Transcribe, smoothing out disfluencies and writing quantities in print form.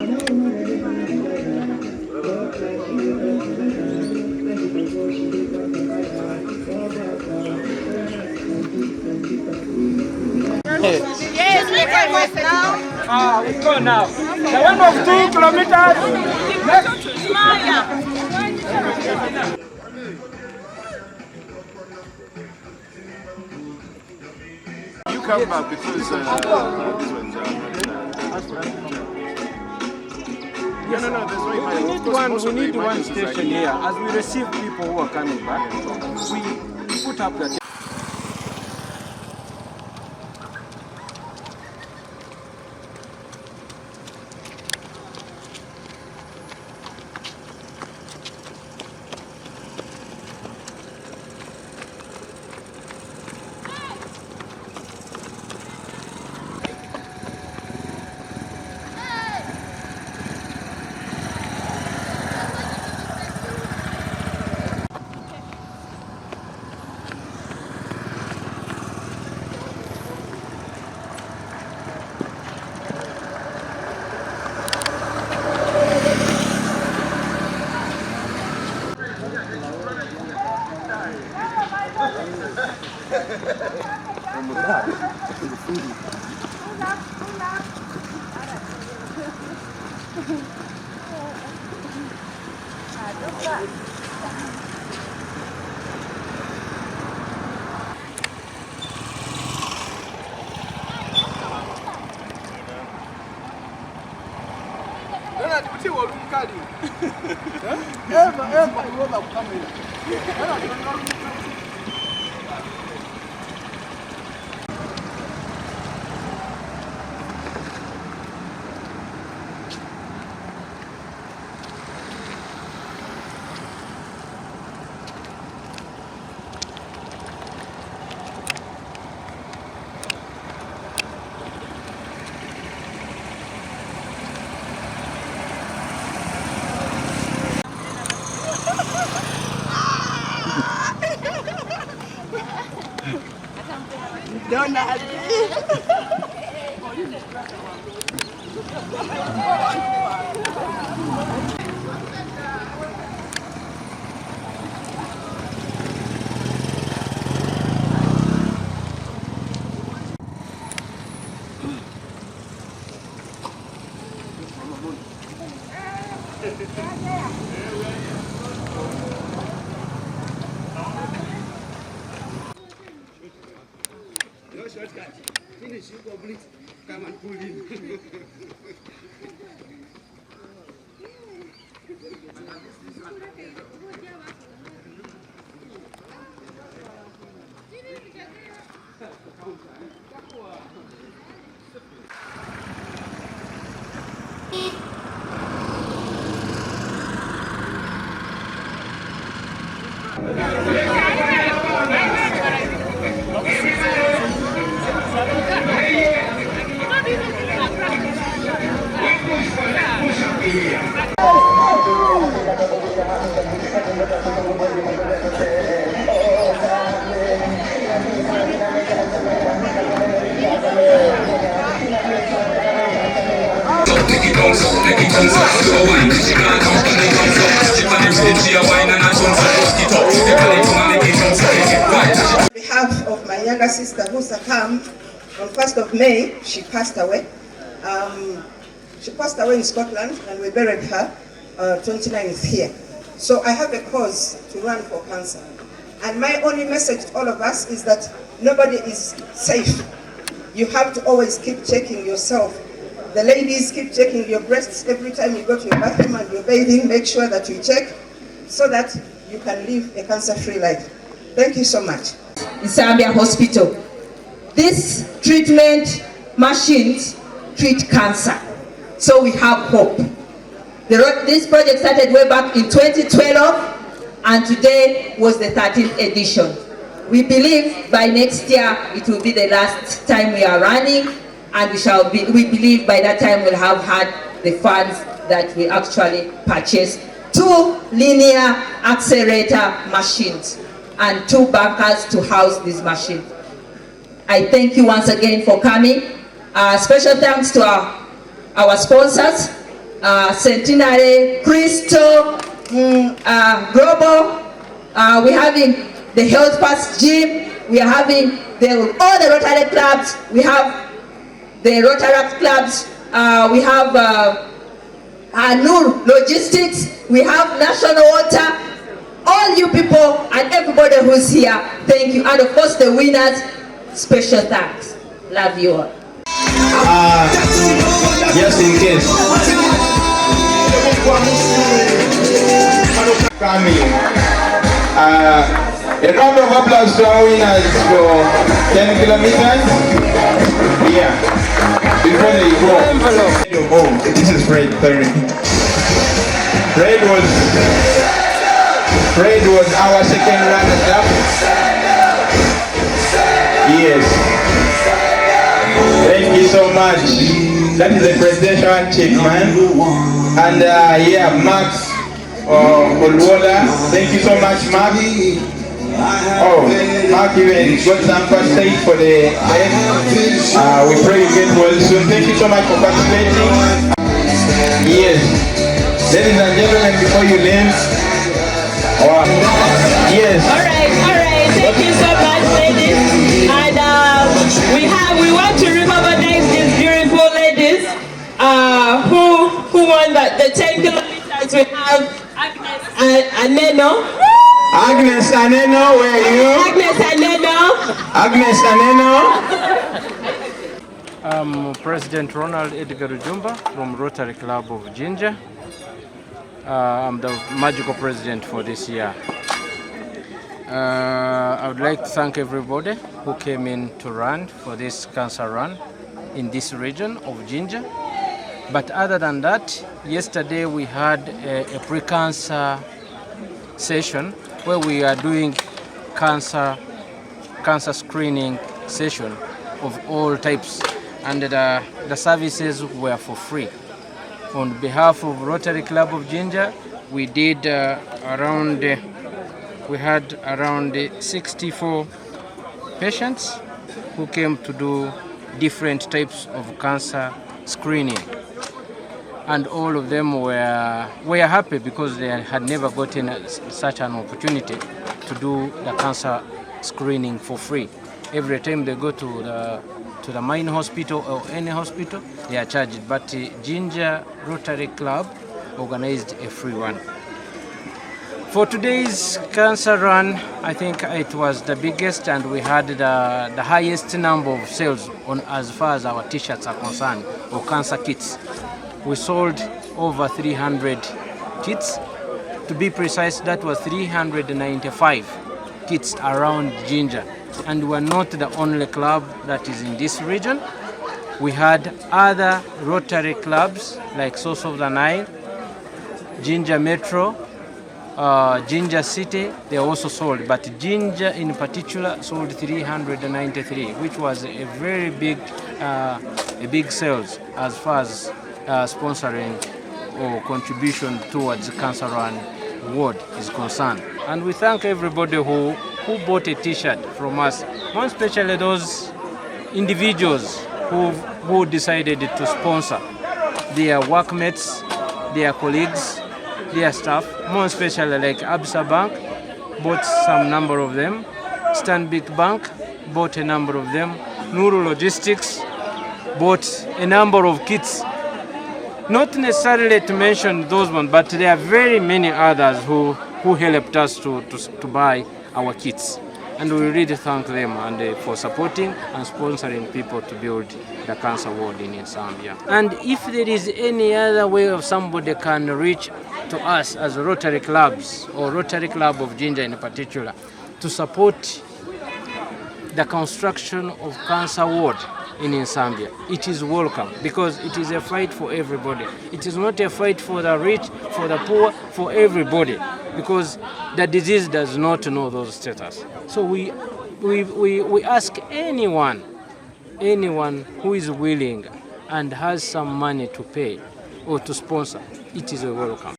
Yes, we can wait now. We go now. The one of 2 kilometers. You come back because this one's we need one station here. As we receive people who are coming back, we put up the Finish, you complete. Come and pull in. On behalf of my younger sister who succumbed on 1st of May, she passed away. She passed away in Scotland and we buried her 29th here. So I have a cause to run for cancer. And my only message to all of us is that nobody is safe. You have to always keep checking yourself. The ladies, keep checking your breasts every time you go to your bathroom and you're bathing. Make sure that you check so that you can live a cancer-free life. Thank you so much. Nsambya Hospital. These treatment machines treat cancer. So we have hope. This project started way back in 2012 and today was the 13th edition. We believe by next year it will be the last time we are running, and we believe by that time we'll have had the funds that we actually purchased 2 linear accelerator machines and 2 bunkers to house this machine. I thank you once again for coming. Special thanks to our sponsors, Centenary, Crystal, Global. We're having the Health Pass Gym. We are having all the Rotary clubs. We have the Rotary clubs. We have Nur Logistics. We have National Water. All you people and everybody who's here, thank you. And of course the winners, special thanks. Love you all. Just in case. Coming. A round of applause to our winners for 10 kilometers. Yeah. Before they go. Oh, this is Fred, sorry. Fred was our second runner-up. Yes. Thank you so much. That is a presidential handshake, man. And yeah, Max Olwola. Thank you so much, Mark. Oh, Mark even got some first aid for the head. We pray you get well soon. Thank you so much for participating. Yes. Ladies and gentlemen, before you leave. Yes. All right. Thank you so much, ladies. And we want to recognize these beautiful ladies who won the 10 kilometers. We have Agnes Aneno. Agnes Aneno, where are you? Agnes Aneno. I'm President Ronald Edgar Jumba from Rotary Club of Jinja. I'm the magical president for this year. I would like to thank everybody who came in to run for this cancer run in this region of Jinja. But other than that, yesterday we had a pre-cancer session where we are doing cancer screening session of all types, and the services were for free. On behalf of Rotary Club of Jinja, we did we had around 64 patients who came to do different types of cancer screening. And all of them were happy because they had never gotten such an opportunity to do the cancer screening for free. Every time they go to the main hospital or any hospital, they are charged. But Jinja Rotary Club organized a free one. For today's cancer run, I think it was the biggest, and we had the highest number of sales as far as our t-shirts are concerned, or cancer kits. We sold over 300 kits. To be precise, that was 395 kits around Jinja. And we're not the only club that is in this region. We had other Rotary clubs like Source of the Nile, Jinja Metro, Jinja City, they also sold. But Jinja in particular sold 393, which was a very big sales as far as sponsoring or contribution towards the Cancer Run ward is concerned. And we thank everybody who bought a t-shirt from us, more especially those individuals who decided to sponsor their workmates, their colleagues, their staff, more especially like Absa Bank bought some number of them, Stanbic Bank bought a number of them, Nuru Logistics bought a number of kits. Not necessarily to mention those ones, but there are very many others who helped us to buy our kits. And we really thank them and for supporting and sponsoring people to build the cancer ward in Nsambya. And if there is any other way of somebody can reach to us as Rotary clubs or Rotary Club of Jinja in particular to support the construction of cancer ward in Nsambya, it is welcome, because it is a fight for everybody. It is not a fight for the rich, for the poor, for everybody, because the disease does not know those status. So we ask anyone who is willing and has some money to pay or to sponsor, it is a welcome.